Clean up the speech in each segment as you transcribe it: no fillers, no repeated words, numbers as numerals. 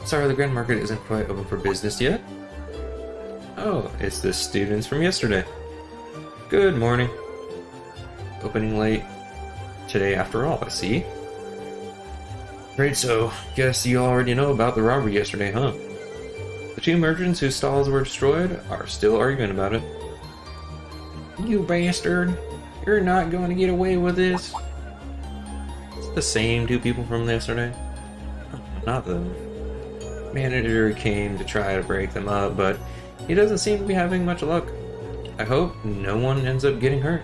Sorry, the Grand Market isn't quite open for business yet. Oh, it's the students from yesterday. Good morning. Opening late today after all, I see. Great, so guess you already know about the robbery yesterday, huh? The two merchants whose stalls were destroyed are still arguing about it. You bastard! You're not going to get away with this! It's the same two people from yesterday. Not them. Manager came to try to break them up, but he doesn't seem to be having much luck. I hope no one ends up getting hurt.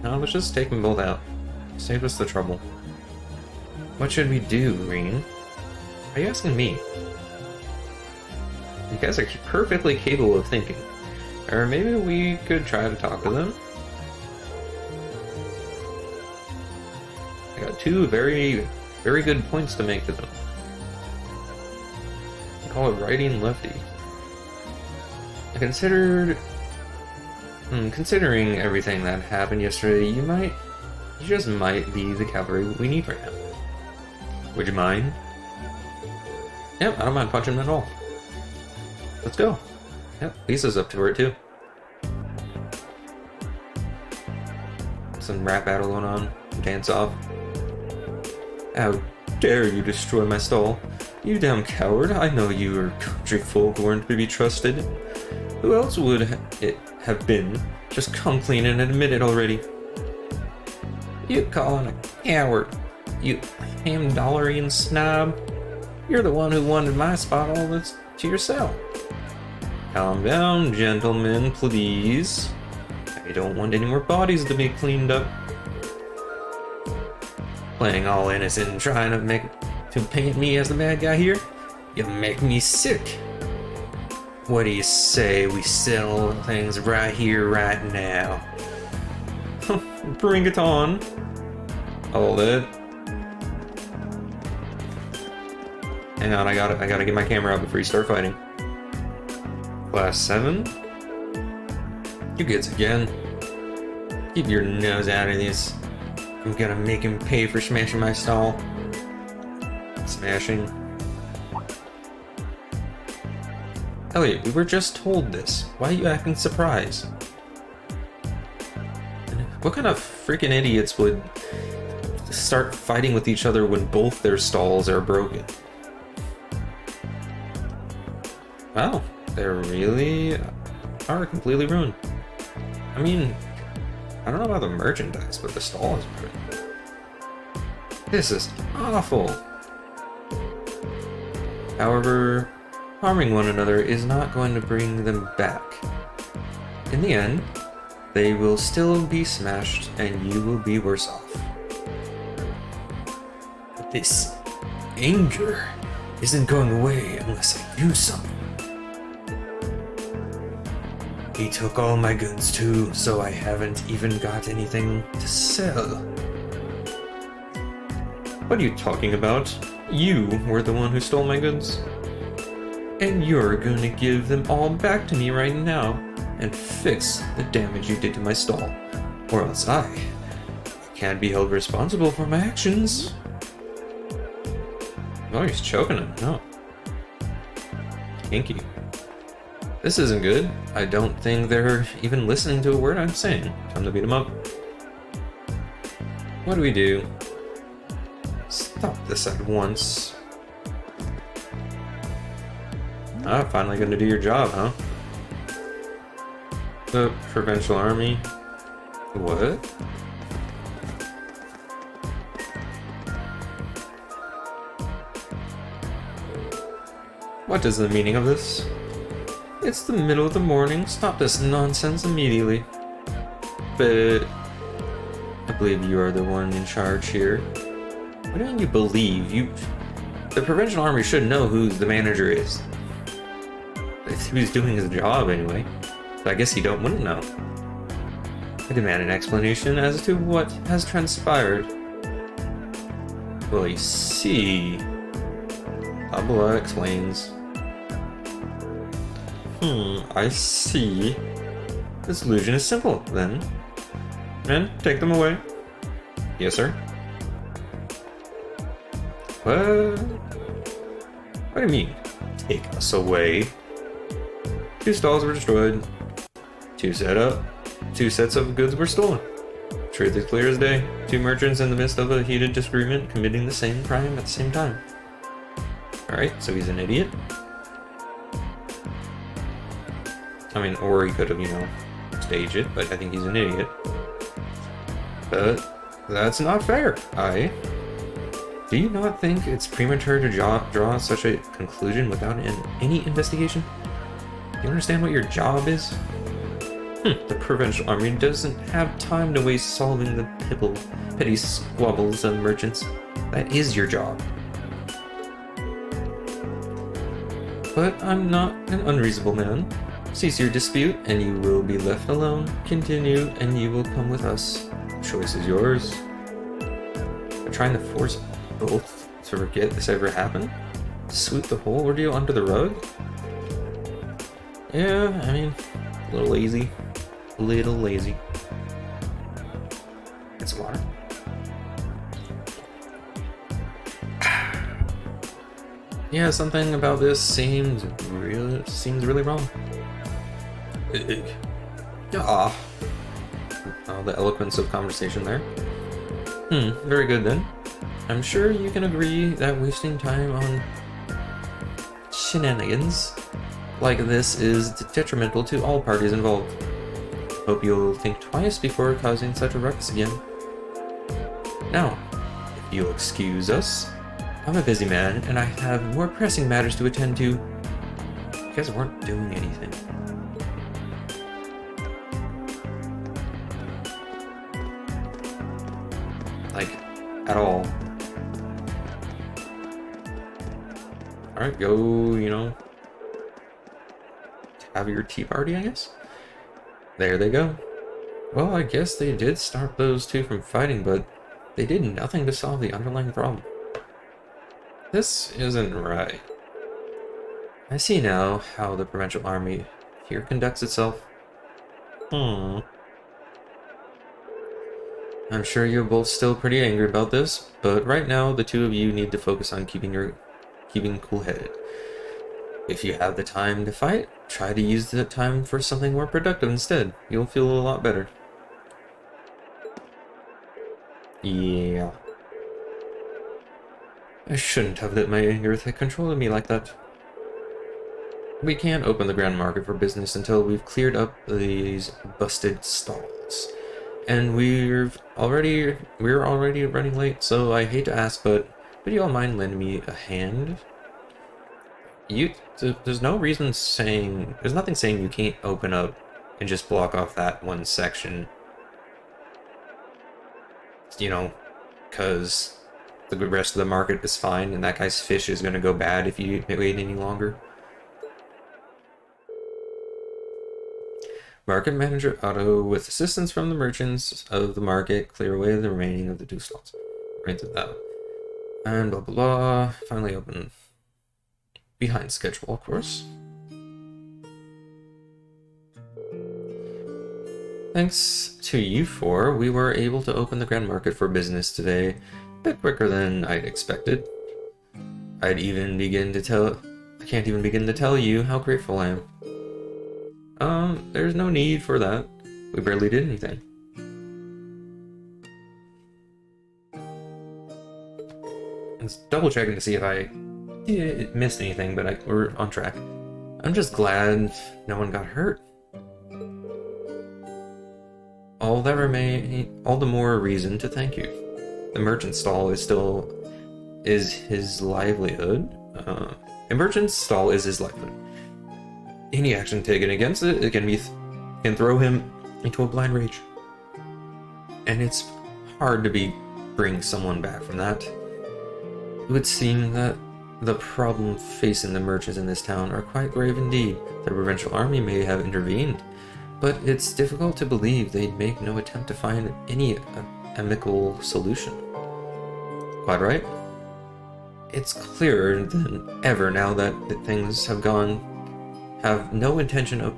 Now let's just take them both out. Save us the trouble. What should we do, Green? Are you asking me? You guys are perfectly capable of thinking. Or maybe we could try to talk to them? I got two very good points to make to them. I call it righty lefty. I considered... considering everything that happened yesterday, you just might be the cavalry we need right now. Would you mind? Yep, I don't mind punching him at all. Let's go. Yep, Lisa's up to it too. Some rap battle going on. Dance off. How dare you destroy my stall? You damn coward. I know you are country folk weren't to be trusted. Who else would it have been? Just come clean and admit it already. You calling a coward, you ham-dollarian snob. You're the one who wanted my spot all this to yourself. Calm down, gentlemen, please. I don't want any more bodies to be cleaned up. Playing all innocent and trying to paint me as the bad guy here? You make me sick. What do you say we settle things right here, right now? Bring it on. Hold it. Hang on, I gotta get my camera out before you start fighting. Class 7? You kids again. Keep your nose out of this. I'm gonna make him pay for smashing my stall. Smashing. Elliot, we were just told this. Why are you acting surprised? What kind of freaking idiots would start fighting with each other when both their stalls are broken? Wow, they really are completely ruined. I mean, I don't know about the merchandise, but the stall is ruined. This is awful. However, harming one another is not going to bring them back. In the end, they will still be smashed and you will be worse off. But this anger isn't going away unless I do something. He took all my goods too, so I haven't even got anything to sell. What are you talking about? You were the one who stole my goods. And you're gonna give them all back to me right now and fix the damage you did to my stall. Or else I can't be held responsible for my actions. Oh, he's choking him. No. Kinky. This isn't good. I don't think they're even listening to a word I'm saying. Time to beat them up. What do we do? Stop this at once. Ah, finally gonna do your job, huh? The Provincial Army. What? What is the meaning of this? It's the middle of the morning. Stop this nonsense immediately. But I believe you are the one in charge here. What do you believe? The Provincial Army should know who the manager is. If he was doing his job anyway. But I guess you wouldn't know. I demand an explanation as to what has transpired. Well, you see... Abla explains. I see. The solution is simple, then. Men, take them away. Yes, sir. What? What do you mean? Take us away? 2 stalls were destroyed. 2 sets of goods were stolen. Truth is clear as day. 2 merchants in the midst of a heated disagreement committing the same crime at the same time. Alright, so he's an idiot. I mean, or he could have, staged it, but I think he's an idiot. But that's not fair. Do you not think it's premature to draw such a conclusion without any investigation? Do you understand what your job is? The Provincial Army doesn't have time to waste solving the petty squabbles of merchants. That is your job. But I'm not an unreasonable man. Cease your dispute, and you will be left alone. Continue, and you will come with us. The choice is yours. But trying to force both to forget this ever happened? Sweep the whole ordeal under the rug? Yeah, I mean, a little lazy. Get some water. Yeah, something about this seems really wrong. Oh, the eloquence of conversation there. Very good then. I'm sure you can agree that wasting time on shenanigans like this is detrimental to all parties involved. Hope you'll think twice before causing such a ruckus again. Now, if you'll excuse us, I'm a busy man and I have more pressing matters to attend to. You guys weren't doing anything. Like, at all. Alright, go, have your tea party, I guess? There they go. Well, I guess they did stop those 2 from fighting, but they did nothing to solve the underlying problem. This isn't right. I see now how the Provincial Army here conducts itself. I'm sure you're both still pretty angry about this, but right now the 2 of you need to focus on keeping cool-headed. If you have the time to fight, try to use the time for something more productive instead. You'll feel a lot better. Yeah. I shouldn't have let my anger take control of me like that. We can't open the Grand Market for business until we've cleared up these busted stalls. And we're already running late, so I hate to ask, but would you all mind lending me a hand? There's nothing saying you can't open up and just block off that one section. Because the rest of the market is fine, and that guy's fish is going to go bad if you wait any longer. Market Manager Otto, with assistance from the merchants of the market, clear away the remaining of the 2 stalls. Right to that. And blah blah blah. Finally open. Behind schedule, of course. Thanks to you 4, we were able to open the Grand Market for business today. A bit quicker than I'd expected. I can't even begin to tell you how grateful I am. There's no need for that. We barely did anything. I was double checking to see if I missed anything, but we're on track. I'm just glad no one got hurt. All the more reason to thank you. The merchant stall is his livelihood. A merchant's stall is his livelihood. Any action taken against it can throw him into a blind rage. And it's hard to bring someone back from that. It would seem that the problem facing the merchants in this town are quite grave indeed. The Provincial Army may have intervened, but it's difficult to believe they'd make no attempt to find any amicable solution. Quite right. It's clearer than ever now that things have no intention of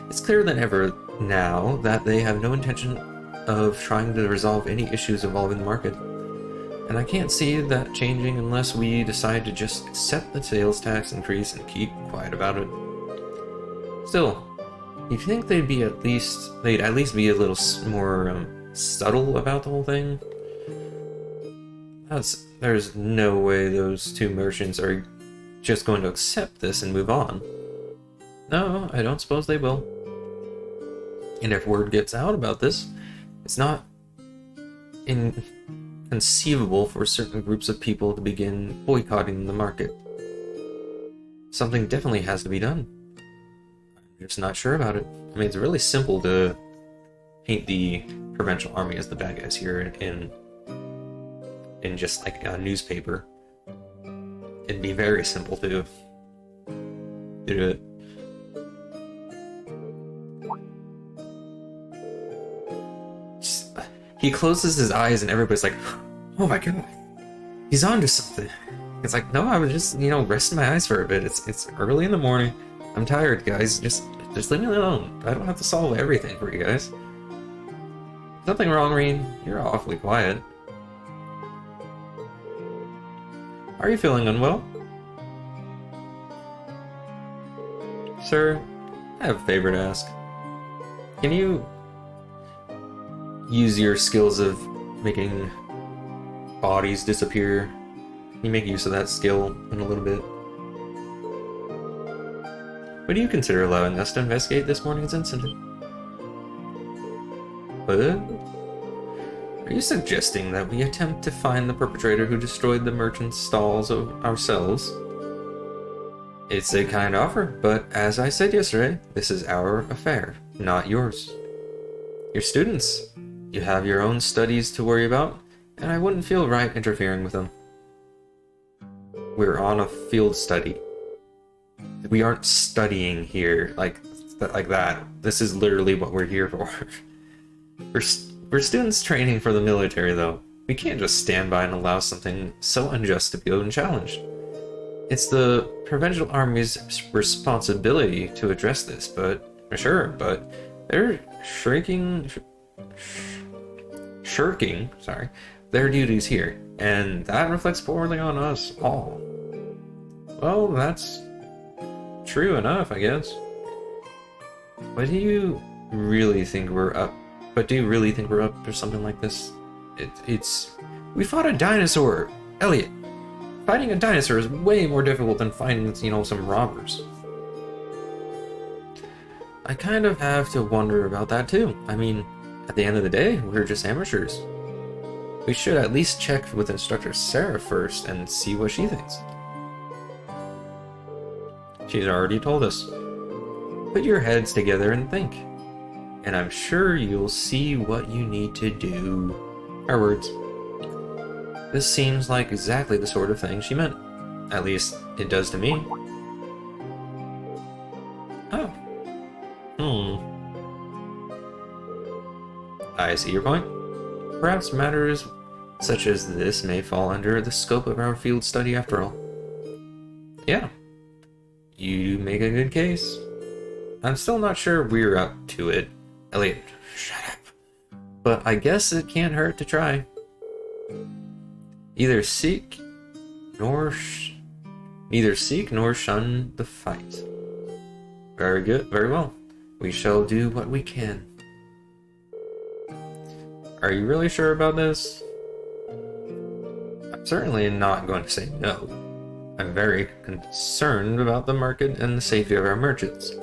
It's clearer than ever now that they have no intention of trying to resolve any issues involving the market. and I can't see that changing unless we decide to just accept the sales tax increase and keep quiet about it. Still, you think they'd at least be a little more subtle about the whole thing? There's no way those two merchants are just going to accept this and move on. No, I don't suppose they will. And if word gets out about this, it's not inconceivable for certain groups of people to begin boycotting the market. Something definitely has to be done. I'm just not sure about it. I mean, it's really simple to paint the provincial army as the bad guys here in just like a newspaper. It'd be very simple to do it. He closes his eyes and everybody's like, oh my god, he's onto something. It's like, no, I was just, resting my eyes for a bit. It's early in the morning. I'm tired, guys. Just leave me alone. I don't have to solve everything for you guys. Nothing wrong, Rean. You're awfully quiet. Are you feeling unwell? Sir, I have a favor to ask. Can you use your skills of making bodies disappear? Can you make use of that skill in a little bit? Would you consider allowing us to investigate this morning's incident? What? Are you suggesting that we attempt to find the perpetrator who destroyed the merchant's stalls ourselves? It's a kind offer, but as I said yesterday, this is our affair, not yours. You're students. You have your own studies to worry about, and I wouldn't feel right interfering with them. We're on a field study. We aren't studying here like that. This is literally what we're here for. We're students training for the military, though. We can't just stand by and allow something so unjust to be unchallenged. It's the Provincial Army's responsibility to address this, but they're shirking their duties here, and that reflects poorly on us all. Well, that's true enough, I guess. But do you really think we're up for something like this? We fought a dinosaur, Elliot. Fighting a dinosaur is way more difficult than fighting, some robbers. I kind of have to wonder about that too. I mean, at the end of the day, we're just amateurs. We should at least check with Instructor Sarah first and see what she thinks. She's already told us. Put your heads together and think. And I'm sure you'll see what you need to do. Her words. This seems like exactly the sort of thing she meant. At least, it does to me. Oh. I see your point. Perhaps matters such as this may fall under the scope of our field study after all. Yeah. You make a good case. I'm still not sure we're up to it. Elliot, shut up. But I guess it can't hurt to try. Neither seek nor shun the fight. Very good, very well. We shall do what we can. Are you really sure about this? I'm certainly not going to say no. I'm very concerned about the market and the safety of our merchants.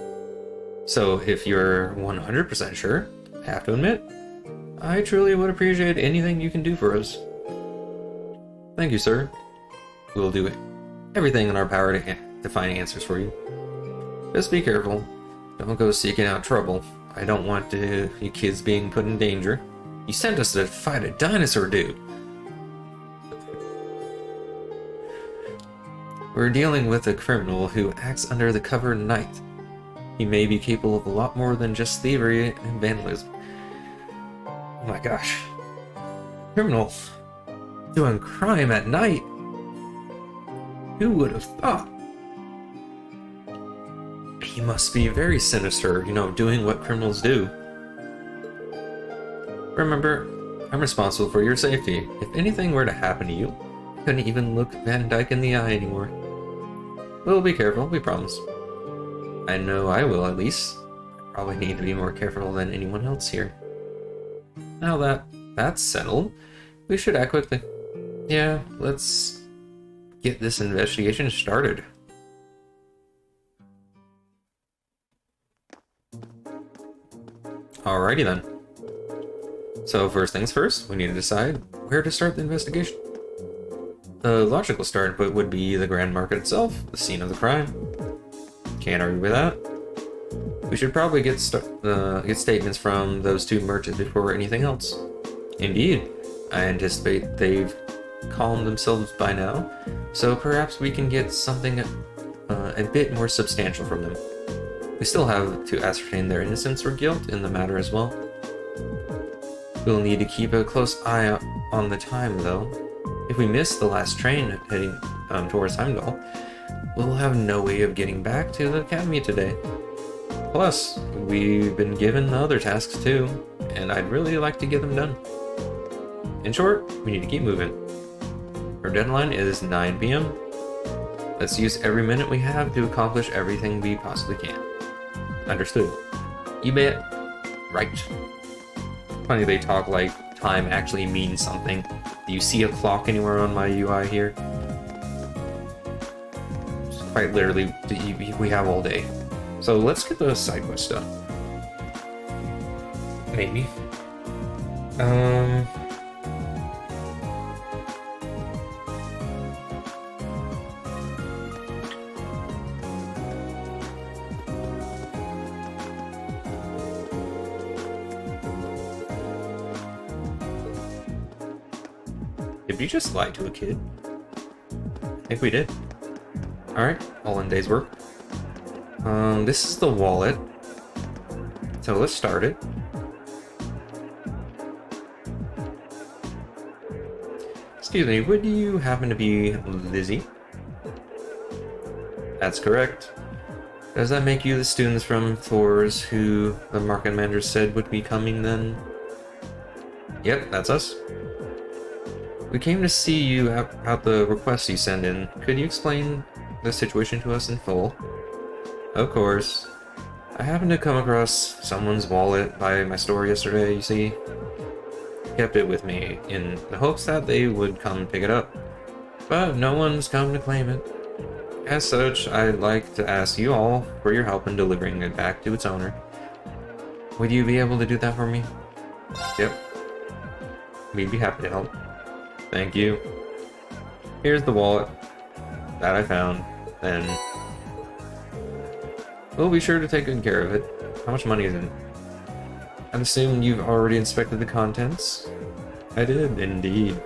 So if you're 100% sure, I have to admit, I truly would appreciate anything you can do for us. Thank you, sir. We'll do everything in our power to find answers for you. Just be careful. Don't go seeking out trouble. I don't want you kids being put in danger. You sent us to fight a dinosaur dude. We're dealing with a criminal who acts under the cover of night. He may be capable of a lot more than just thievery and vandalism. Oh my gosh. Criminal doing crime at night? Who would have thought? He must be very sinister, doing what criminals do. Remember, I'm responsible for your safety. If anything were to happen to you, I couldn't even look Van Dyke in the eye anymore. We'll be careful, we promise. I know I will, at least. I probably need to be more careful than anyone else here. Now that that's settled, we should act quickly. Yeah, let's get this investigation started. Alrighty then. So first things first, we need to decide where to start the investigation. The logical start point would be the Grand Market itself, the scene of the crime. Can't argue with that. We should probably get statements from those two merchants before anything else. Indeed, I anticipate they've calmed themselves by now, so perhaps we can get something a bit more substantial from them. We still have to ascertain their innocence or guilt in the matter as well. We'll need to keep a close eye on the time, though. If we miss the last train heading towards Heimdall, we'll have no way of getting back to the academy today. Plus, we've been given other tasks too, and I'd really like to get them done. In short, we need to keep moving. Our deadline is 9 p.m. Let's use every minute we have to accomplish everything we possibly can. Understood. You bet. Right. Funny they talk like time actually means something. Do you see a clock anywhere on my UI here? Quite literally, we have all day. So let's get the side quest done. Maybe. Did we just lie to a kid? I think we did. Alright, all in day's work. This is the wallet. So let's start it. Excuse me, would you happen to be Lizzie? That's correct. Does that make you the students from Thor's who the market manager said would be coming then? Yep, that's us. We came to see you about the request you sent in. Could you explain the situation to us in full? Of course. I happened to come across someone's wallet by my store yesterday, you see. Kept it with me in the hopes that they would come pick it up. But no one's come to claim it. As such, I'd like to ask you all for your help in delivering it back to its owner. Would you be able to do that for me? Yep. We'd be happy to help. Thank you. Here's the wallet that I found, and we'll be sure to take good care of it. How much money is in it? I'm assuming you've already inspected the contents? I did, indeed.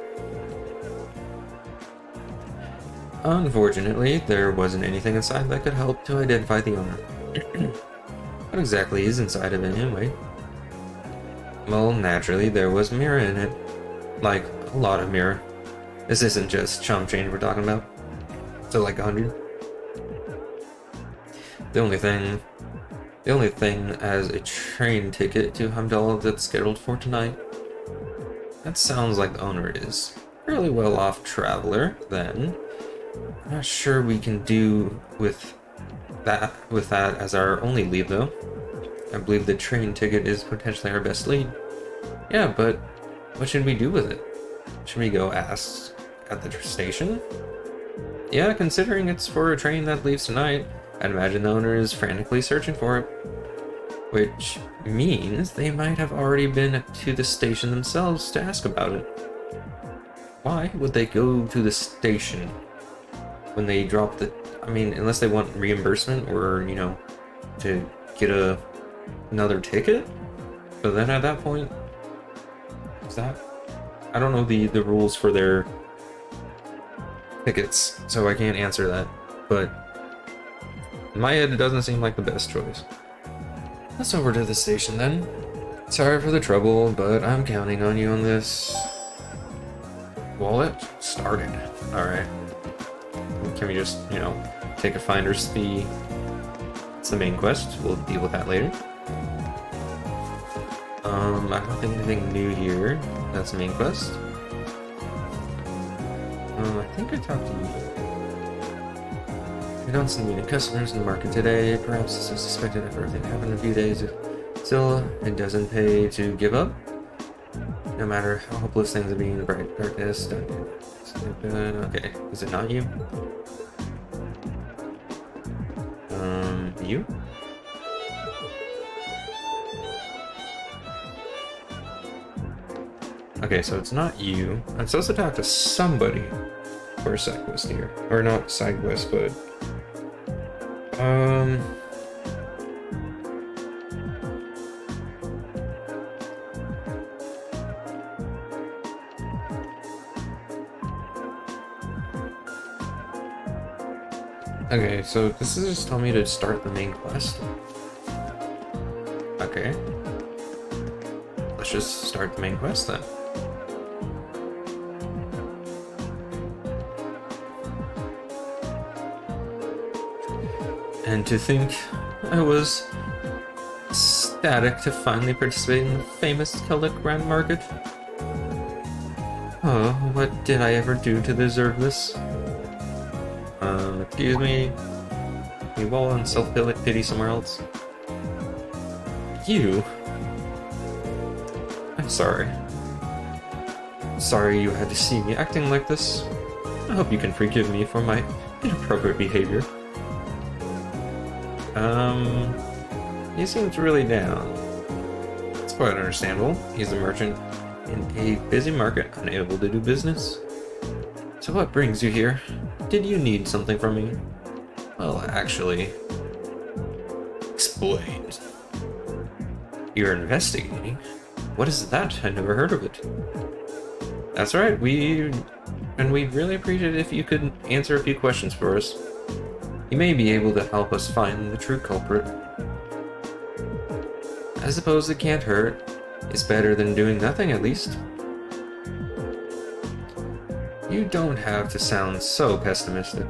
Unfortunately, there wasn't anything inside that could help to identify the owner. What exactly is inside of it anyway? Well, naturally, there was mirror in it. Like, a lot of mirror. This isn't just chump change we're talking about. So like 100. The only thing as a train ticket to Heimdall that's scheduled for tonight. That sounds like the owner is fairly well off traveler, then. I'm not sure we can do with that as our only lead though. I believe the train ticket is potentially our best lead. Yeah, but what should we do with it? Should we go ask at the station? Yeah, considering it's for a train that leaves tonight, I'd imagine the owner is frantically searching for it. Which means they might have already been to the station themselves to ask about it. Why would they go to the station when they drop the... I mean, unless they want reimbursement or, you know, to get another ticket? But then at that point... Is that... I don't know the rules for their tickets, so I can't answer that. But in my head, it doesn't seem like the best choice. Let's over to the station then. Sorry for the trouble, but I'm counting on you on this. Wallet started. Alright. Can we just, you know, take a finder's fee? It's the main quest. We'll deal with that later. I don't think anything new here. That's the main quest. I think I talked to you. I don't see any customers in the market today. Perhaps this is suspected after everything happened in a few days. Still, it doesn't pay to give up. No matter how hopeless things are being in the bright darkness. Okay, is it not you? You? Okay, so it's not you. I'm supposed to talk to somebody for a side quest here. Or not side quest, but... Okay, so this is just telling me to start the main quest. Okay. Let's just start the main quest then. And to think I was ecstatic to finally participate in the famous Celtic Grand Market. Oh, what did I ever do to deserve this? Excuse me. You wallow in self-pity somewhere else. You? I'm sorry. Sorry you had to see me acting like this. I hope you can forgive me for my inappropriate behavior. He seems really down. It's quite understandable. He's a merchant in a busy market, unable to do business. So what brings you here? Did you need something from me? Well, actually... Explain. You're investigating? What is that? I never heard of it. That's right, we'd really appreciate it if you could answer a few questions for us. You may be able to help us find the true culprit. I suppose it can't hurt. It's better than doing nothing, at least. You don't have to sound so pessimistic.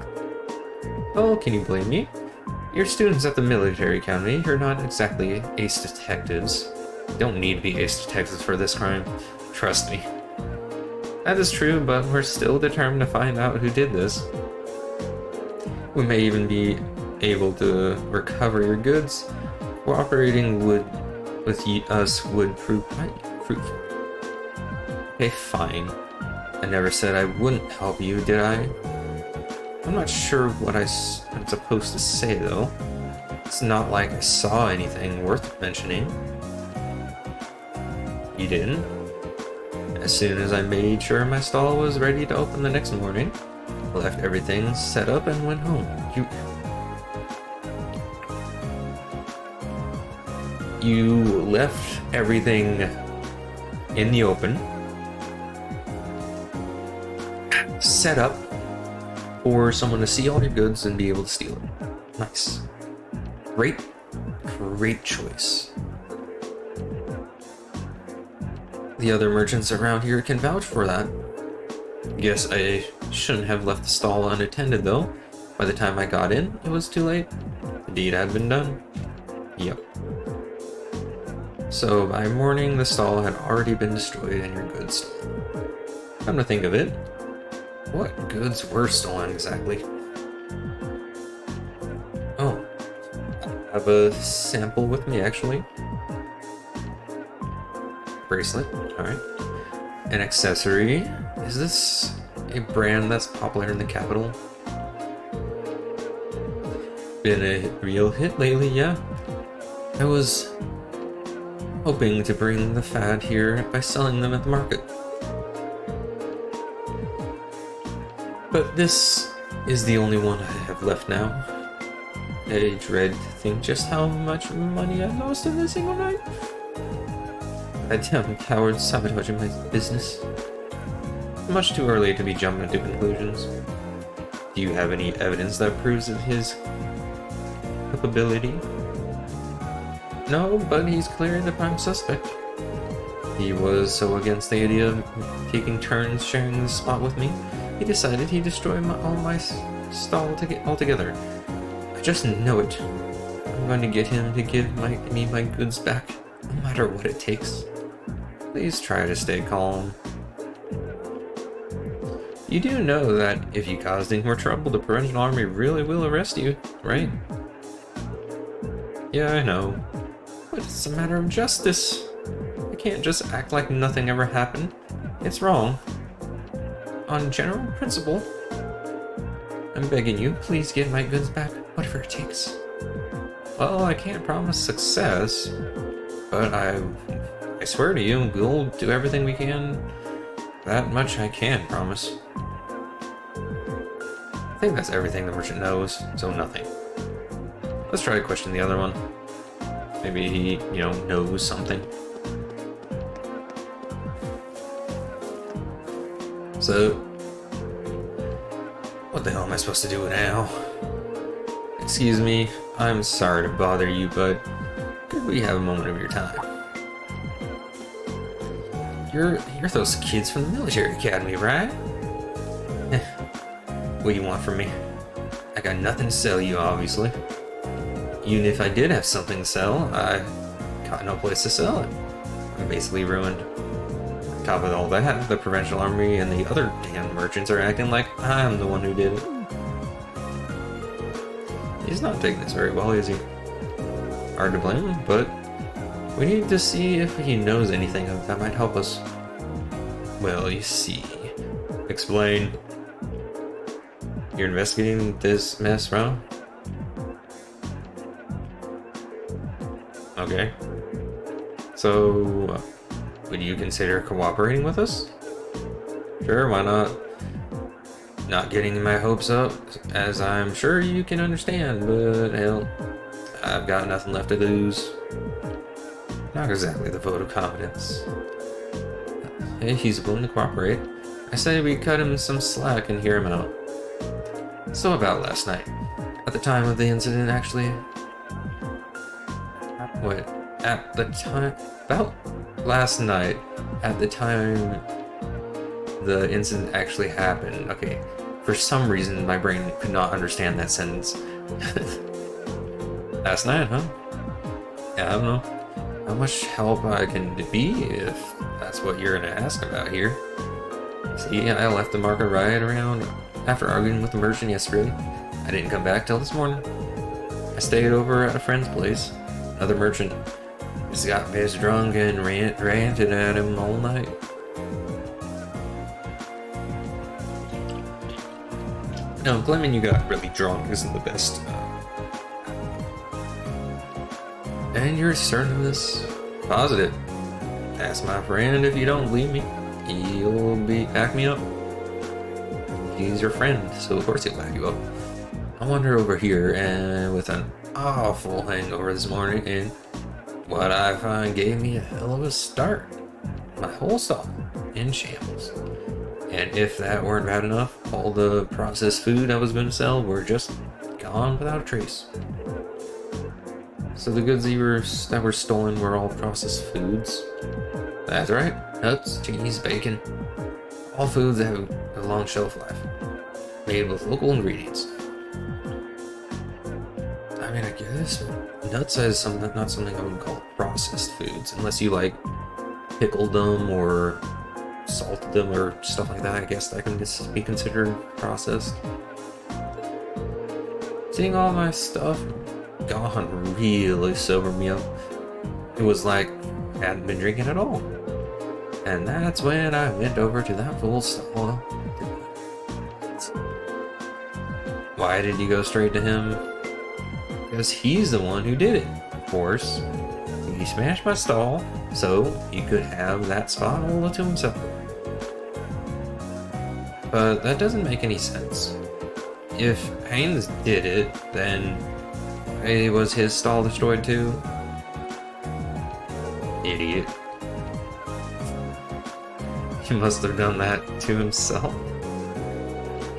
Oh, can you blame me? You're students at the military academy. You're not exactly ace detectives. You don't need to be ace detectives for this crime. Trust me. That is true, but we're still determined to find out who did this. We may even be able to recover your goods. Cooperating with us would prove quite fruitful. Okay, fine. I never said I wouldn't help you, did I? I'm not sure what I'm supposed to say, though. It's not like I saw anything worth mentioning. You didn't? As soon as I made sure my stall was ready to open the next morning, I left everything set up and went home. You left everything in the open, set up for someone to see all your goods and be able to steal it. Nice. Great choice. The other merchants around here can vouch for that. Guess I shouldn't have left the stall unattended, though. By the time I got in, it was too late. The deed had been done. Yep. So by morning, the stall had already been destroyed and your goods stolen. Come to think of it, what goods were stolen exactly? Oh, I have a sample with me, actually. Bracelet, alright. An accessory. Is this a brand that's popular in the capital? Been a real hit lately, yeah. I was hoping to bring the fad here by selling them at the market. But this is the only one I have left now. I dread to think just how much money I lost in a single night. I damn coward sabotaging my business. Much too early to be jumping to conclusions. Do you have any evidence that proves of his culpability? No, but he's clearly the prime suspect. He was so against the idea of taking turns sharing the spot with me, he decided he'd destroy all my stall altogether. I just know it. I'm going to get him to give me my goods back, no matter matter what it takes. Please try to stay calm. You do know that if you caused any more trouble, the Provincial Army really will arrest you, right? Yeah, I know. But it's a matter of justice. I can't just act like nothing ever happened. It's wrong. On general principle. I'm begging you, please get my goods back, whatever it takes. Well, I can't promise success, but I swear to you, we'll do everything we can. That much I can promise. I think that's everything the merchant knows, so nothing. Let's try to question the other one. Maybe he, knows something. So, what the hell am I supposed to do now? Excuse me, I'm sorry to bother you, but could we have a moment of your time? You're those kids from the military academy, right? What do you want from me? I got nothing to sell you, obviously. Even if I did have something to sell, I got no place to sell it. I'm basically ruined. On top of all that, the Provincial Army and the other damn merchants are acting like I'm the one who did it. He's not taking this very well, is he? Hard to blame him, but we need to see if he knows anything that might help us. Well, you see. Explain. You're investigating this mess, bro? Okay. So, would you consider cooperating with us? Sure, why not? Not getting my hopes up, as I'm sure you can understand, but hell, I've got nothing left to lose. Not exactly the vote of confidence. Hey, he's willing to cooperate. I say we cut him some slack and hear him out. So about last night, at the time of the incident, actually. Wait, at the time, about last night, at the time the incident actually happened. Okay, for some reason my brain could not understand that sentence. Last night, huh? Yeah, I don't know how much help I can be if that's what you're gonna ask about here. See, I left the market right around after arguing with the merchant yesterday. I didn't come back till this morning. I stayed over at a friend's place. Another merchant just got pissed drunk and ranted at him all night. No, claiming you got really drunk isn't the best. And you're certain of this? Positive. Ask my friend if you don't believe me. He'll back me up. He's your friend, so of course he'll back you up. I wander over here and with an awful hangover this morning, and what I find gave me a hell of a start. My whole stall in shambles. And if that weren't bad enough, all the processed food I was going to sell were just gone without a trace. So the goods that were stolen were all processed foods? That's right, nuts, cheese, bacon. All foods that have a long shelf life. Made with local ingredients. I mean, I guess nuts is not something I would call processed foods, unless you like pickled them or salted them or stuff like that. I guess that can just be considered processed. Seeing all my stuff gone really sobered me up. It was like I hadn't been drinking at all. And that's when I went over to that fool stall. Why did you go straight to him? Because he's the one who did it, of course. He smashed my stall, so he could have that spot all to himself. But that doesn't make any sense. If Haynes did it, then why was his stall destroyed too? Idiot. He must have done that to himself.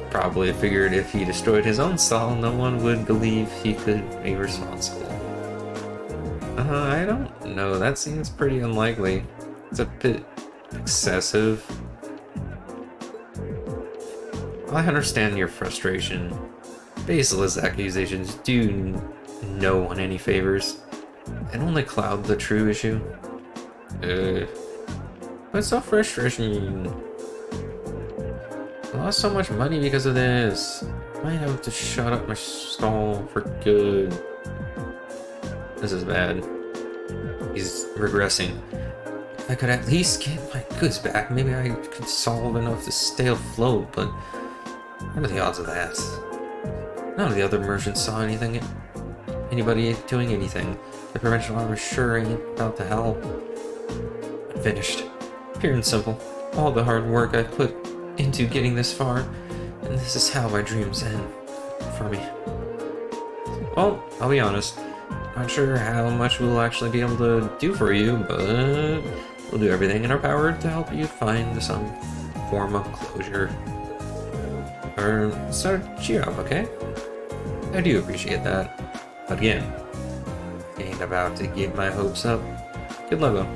Probably figured if he destroyed his own stall, no one would believe he could be responsible. I don't know, that seems pretty unlikely. It's a bit excessive. I understand your frustration. Baseless accusations do no one any favors and only cloud the true issue. It's so frustrating. I lost so much money because of this. I might have to shut up my stall for good. This is bad. He's regressing. If I could at least get my goods back, maybe I could solve enough to stay afloat, but what are the odds of that? None of the other merchants saw anything. Anybody doing anything. The provincial armor sure ain't about to help. I'm finished. Pure and simple. All the hard work I've put into getting this far, and this is how my dreams end for me. Well, I'll be honest. Not sure how much we'll actually be able to do for you, but we'll do everything in our power to help you find some form of closure. So cheer up, okay? I do appreciate that. But again, ain't about to get my hopes up. Good luck, though.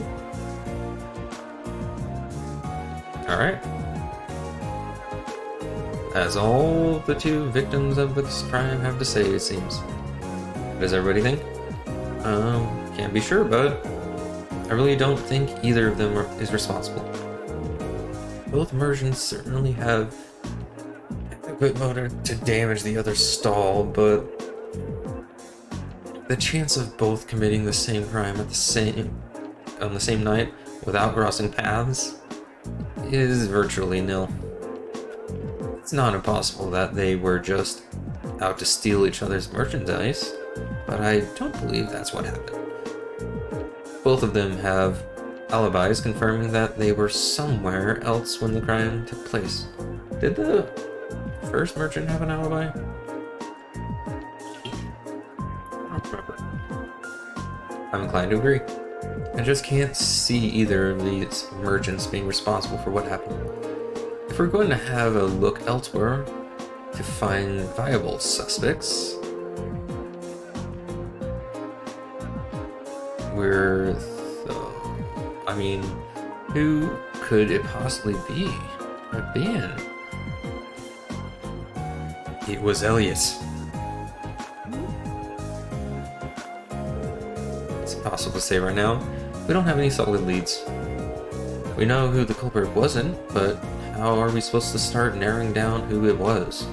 Alright. That's all the two victims of this crime have to say, it seems. What does everybody think? Can't be sure, but I really don't think either of them is responsible. Both merchants certainly have a good motive to damage the other stall, but the chance of both committing the same crime on the same night without crossing paths is virtually nil. It's not impossible that they were just out to steal each other's merchandise, but I don't believe that's what happened. Both of them have alibis confirming that they were somewhere else when the crime took place. Did the first merchant have an alibi? I don't remember. I'm inclined to agree. I just can't see either of these merchants being responsible for what happened. If we're going to have a look elsewhere to find viable suspects, who could it possibly be? Have been? It was Elliot. It's impossible to say right now. We don't have any solid leads. We know who the culprit wasn't, but how are we supposed to start narrowing down who it was?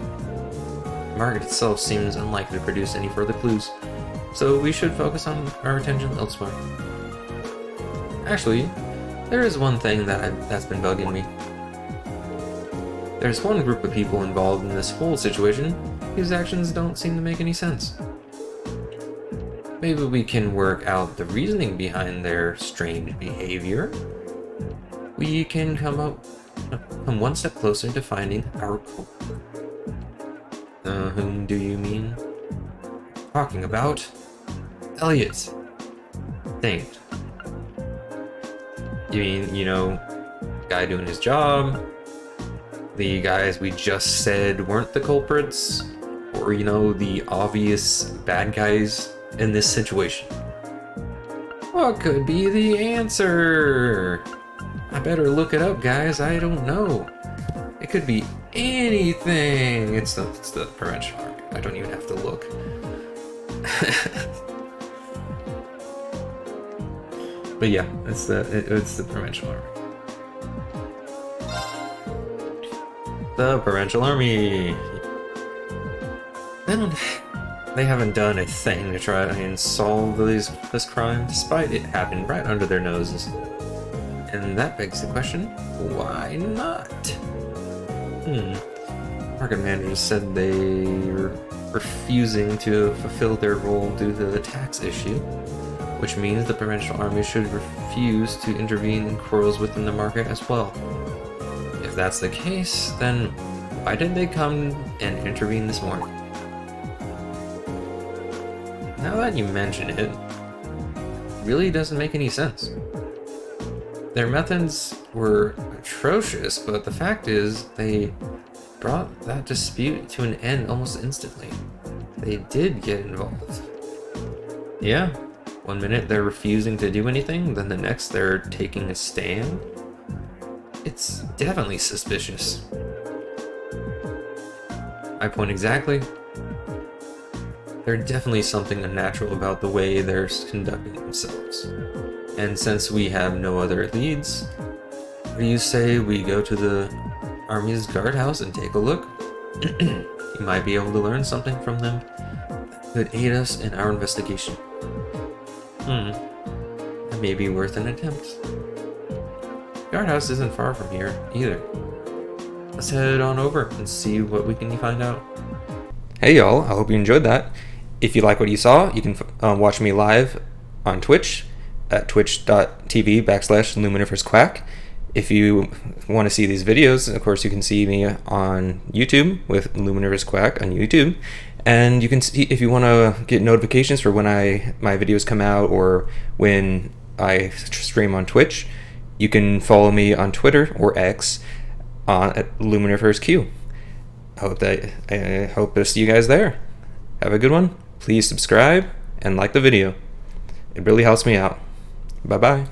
The market itself seems unlikely to produce any further clues, so we should focus on our attention elsewhere. Actually, there is one thing that's been bugging me. There's one group of people involved in this whole situation whose actions don't seem to make any sense. Maybe we can work out the reasoning behind their strange behavior. We can come one step closer to finding our culprit. Whom do you mean? Talking about Elliot. Thanked. You mean, guy doing his job? The guys we just said weren't the culprits? Or, the obvious bad guys in this situation? What could be the answer? I better look it up, guys. I don't know. It could be anything. It's the provincial army. I don't even have to look. But yeah, it's the provincial army. The provincial army. They haven't done a thing to try and solve this crime, despite it happening right under their noses. And that begs the question, why not? Market managers said they were refusing to fulfill their role due to the tax issue, which means the provincial army should refuse to intervene in quarrels within the market as well. If that's the case, then why did they come and intervene this morning? Now that you mention it, really doesn't make any sense. Their methods were atrocious, but the fact is, they brought that dispute to an end almost instantly. They did get involved. Yeah, one minute they're refusing to do anything, then the next they're taking a stand. It's definitely suspicious. My point exactly. There's definitely something unnatural about the way they're conducting themselves. And since we have no other leads, what do you say we go to the Army's guardhouse and take a look? You might be able to learn something from them that could aid us in our investigation. That may be worth an attempt. Guardhouse isn't far from here, either. Let's head on over and see what we can find out. Hey y'all, I hope you enjoyed that. If you like what you saw, you can watch me live on Twitch at twitch.tv/Luminiferous Quack. If you want to see these videos, of course, you can see me on YouTube with Luminiferous Quack on YouTube. And you can see, if you want to get notifications for when my videos come out or when I stream on Twitch, you can follow me on Twitter or X at LuminiferousQ. I hope to see you guys there. Have a good one. Please subscribe and like the video. It really helps me out. Bye-bye.